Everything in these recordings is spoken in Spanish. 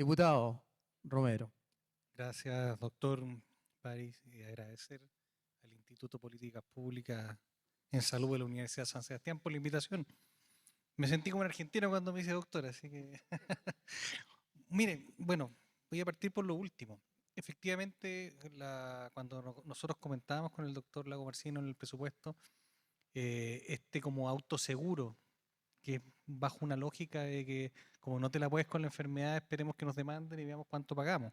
Diputado Romero. Gracias, doctor París, y agradecer al Instituto Políticas Públicas en Salud de la Universidad San Sebastián por la invitación. Me sentí como un argentino cuando me hice doctor, así que... Miren, bueno, voy a partir por lo último. Efectivamente, cuando nosotros comentábamos con el doctor Lago Marcino en el presupuesto, este como autoseguro, que es bajo una lógica de que como no te la puedes con la enfermedad, esperemos que nos demanden y veamos cuánto pagamos.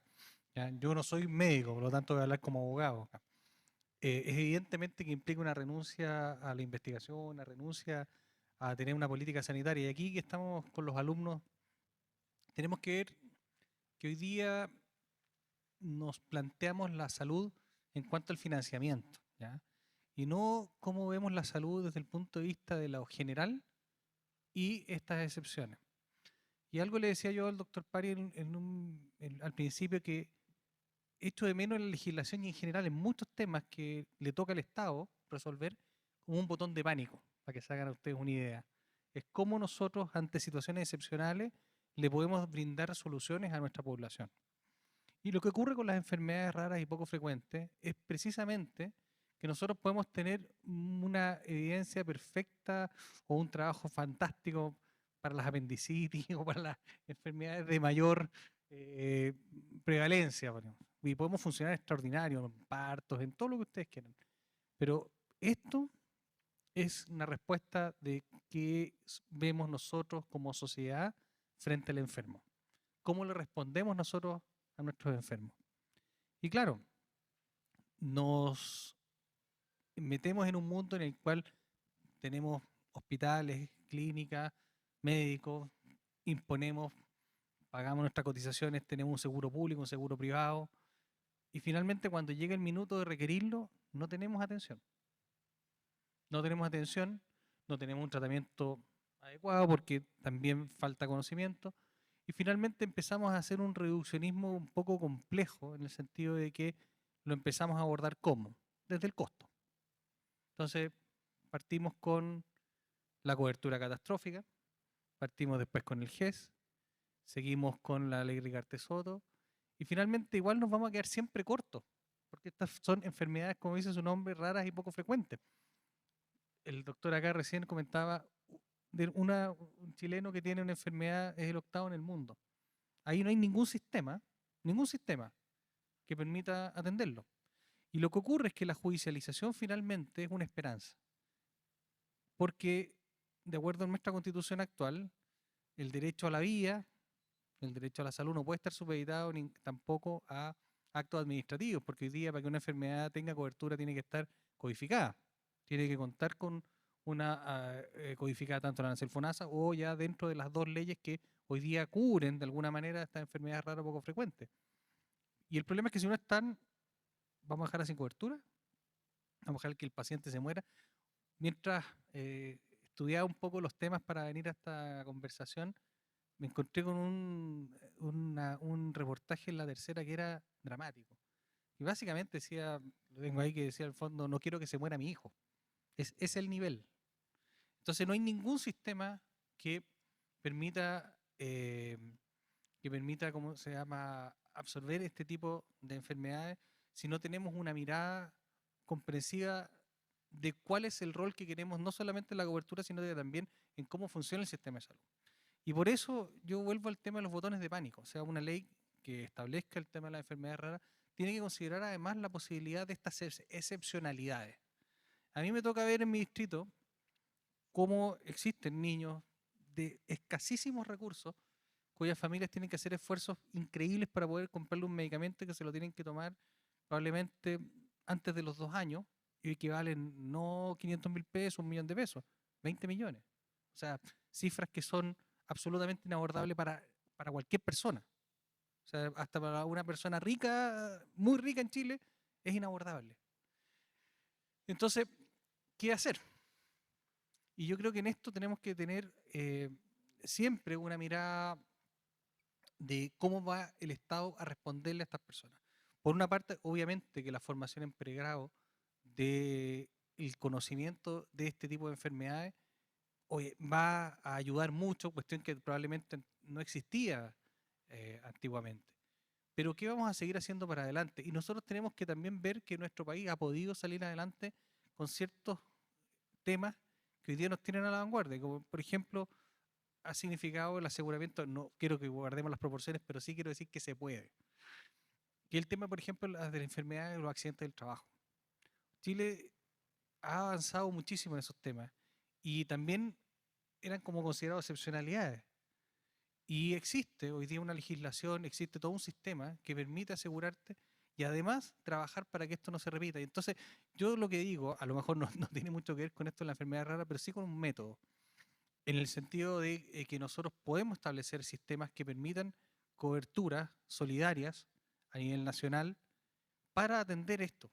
¿Ya? Yo no soy médico, por lo tanto voy a hablar como abogado. Es evidentemente que implica una renuncia a la investigación, una renuncia a tener una política sanitaria. Y aquí que estamos con los alumnos, tenemos que ver que hoy día nos planteamos la salud en cuanto al financiamiento, ¿ya? Y no cómo vemos la salud desde el punto de vista de lo general y estas excepciones. Y algo le decía yo al doctor Pari al principio, que echo de menos en la legislación y en general en muchos temas que le toca al Estado resolver como un botón de pánico, para que se hagan ustedes una idea. Es cómo nosotros, ante situaciones excepcionales, le podemos brindar soluciones a nuestra población. Y lo que ocurre con las enfermedades raras y poco frecuentes es precisamente que nosotros podemos tener una evidencia perfecta o un trabajo fantástico para las apendicitis o para las enfermedades de mayor eh, prevalencia, por ejemplo. Y podemos funcionar extraordinario en partos, en todo lo que ustedes quieran. Pero esto es una respuesta de qué vemos nosotros como sociedad frente al enfermo. ¿Cómo le respondemos nosotros a nuestros enfermos? Y claro, nos metemos en un mundo en el cual tenemos hospitales, clínicas, médicos, imponemos, pagamos nuestras cotizaciones, tenemos un seguro público, un seguro privado, y finalmente cuando llega el minuto de requerirlo, no tenemos atención. No tenemos atención, no tenemos un tratamiento adecuado porque también falta conocimiento, y finalmente empezamos a hacer un reduccionismo un poco complejo en el sentido de que lo empezamos a abordar ¿cómo? Desde el costo. Entonces partimos con la cobertura catastrófica, partimos después con el GES, seguimos con la ley Rigarte Soto, y finalmente igual nos vamos a quedar siempre cortos, porque estas son enfermedades, como dice su nombre, raras y poco frecuentes. El doctor acá recién comentaba de un chileno que tiene una enfermedad, es el octavo en el mundo. Ahí no hay ningún sistema que permita atenderlo. Y lo que ocurre es que la judicialización finalmente es una esperanza. Porque, de acuerdo a nuestra constitución actual, el derecho a la vida, el derecho a la salud no puede estar supeditado ni tampoco a actos administrativos, porque hoy día para que una enfermedad tenga cobertura tiene que estar codificada. Tiene que contar con una codificada tanto la ANSES FONASA o ya dentro de las dos leyes que hoy día cubren de alguna manera estas enfermedades raras poco frecuentes. Y el problema es que si no están, vamos a dejarla sin cobertura, vamos a dejar que el paciente se muera. Mientras estudiaba un poco los temas para venir a esta conversación, me encontré con un reportaje en La Tercera que era dramático. Y básicamente decía, lo tengo ahí, que decía al fondo, no quiero que se muera mi hijo. Es el nivel. Entonces no hay ningún sistema que permita, ¿cómo se llama?, absorber este tipo de enfermedades si no tenemos una mirada comprensiva de cuál es el rol que queremos, no solamente en la cobertura, sino también en cómo funciona el sistema de salud. Y por eso yo vuelvo al tema de los botones de pánico. O sea, una ley que establezca el tema de las enfermedades raras tiene que considerar además la posibilidad de estas excepcionalidades. A mí me toca ver en mi distrito cómo existen niños de escasísimos recursos cuyas familias tienen que hacer esfuerzos increíbles para poder comprarle un medicamento que se lo tienen que tomar probablemente antes de los 2 años y que valen no 500.000 pesos, 1.000.000 de pesos, 20 millones. O sea, cifras que son absolutamente inabordables para cualquier persona. O sea, hasta para una persona rica, muy rica en Chile, es inabordable. Entonces, ¿qué hacer? Y yo creo que en esto tenemos que tener siempre una mirada de cómo va el Estado a responderle a estas personas. Por una parte, obviamente que la formación en pregrado del conocimiento de este tipo de enfermedades va a ayudar mucho, cuestión que probablemente no existía antiguamente. Pero ¿qué vamos a seguir haciendo para adelante? Y nosotros tenemos que también ver que nuestro país ha podido salir adelante con ciertos temas que hoy día nos tienen a la vanguardia, como por ejemplo ha significado el aseguramiento, no quiero que guardemos las proporciones, pero sí quiero decir que se puede. Y el tema, por ejemplo, de la enfermedad y los accidentes del trabajo. Chile ha avanzado muchísimo en esos temas y también eran como considerados excepcionalidades. Y existe hoy día una legislación, existe todo un sistema que permite asegurarte y además trabajar para que esto no se repita. Y entonces, yo lo que digo, a lo mejor no, no tiene mucho que ver con esto de la enfermedad rara, pero sí con un método, en el sentido de que nosotros podemos establecer sistemas que permitan coberturas solidarias a nivel nacional para atender esto,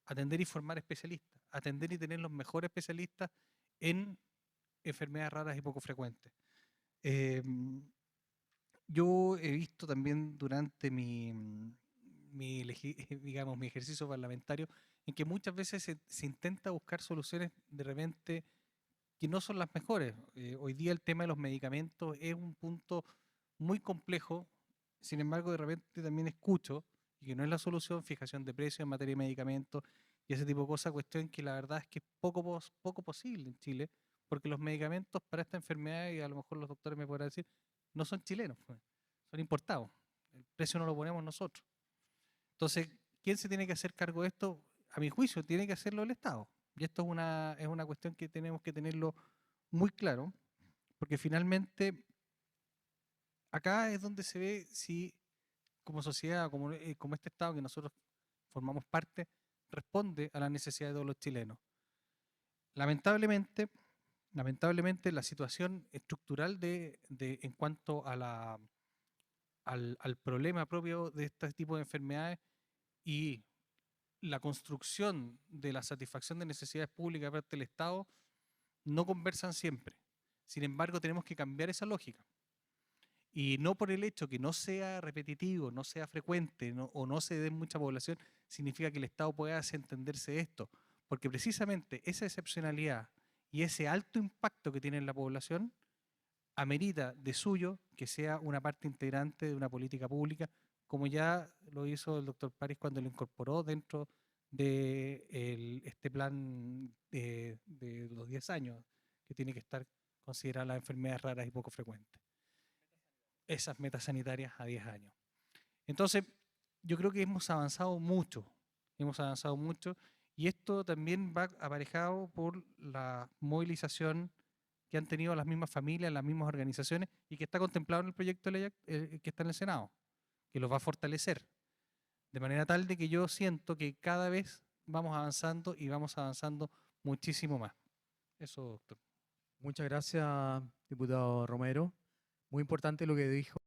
atender y formar especialistas, atender y tener los mejores especialistas en enfermedades raras y poco frecuentes. Yo he visto también durante digamos, mi ejercicio parlamentario en que muchas veces se intenta buscar soluciones de repente que no son las mejores. Hoy día el tema de los medicamentos es un punto muy complejo, sin embargo de repente también escucho, y que no es la solución, fijación de precios en materia de medicamentos y ese tipo de cosas, cuestión que la verdad es que es poco posible en Chile, porque los medicamentos para esta enfermedad, y a lo mejor los doctores me podrán decir, no son chilenos, pues, son importados. El precio no lo ponemos nosotros. Entonces, ¿quién se tiene que hacer cargo de esto? A mi juicio, tiene que hacerlo el Estado. Y esto es una cuestión que tenemos que tenerlo muy claro, porque finalmente acá es donde se ve si como sociedad, como este Estado que nosotros formamos parte, responde a las necesidades de todos los chilenos. Lamentablemente, la situación estructural en cuanto a al problema propio de este tipo de enfermedades y la construcción de la satisfacción de necesidades públicas por parte del Estado no conversan siempre. Sin embargo, tenemos que cambiar esa lógica. Y no por el hecho que no sea repetitivo, no sea frecuente o no se dé mucha población, significa que el Estado pueda desentenderse de esto. Porque precisamente esa excepcionalidad y ese alto impacto que tiene en la población amerita de suyo que sea una parte integrante de una política pública, como ya lo hizo el doctor París cuando lo incorporó dentro de este plan de los 10 años, que tiene que estar considerada las enfermedades raras y poco frecuentes. Esas metas sanitarias a 10 años. Entonces, yo creo que hemos avanzado mucho, y esto también va aparejado por la movilización que han tenido las mismas familias, las mismas organizaciones, y que está contemplado en el proyecto de ley que está en el Senado, que los va a fortalecer. De manera tal de que yo siento que cada vez vamos avanzando y vamos avanzando muchísimo más. Eso, doctor. Muchas gracias, diputado Romero. Muy importante lo que dijo.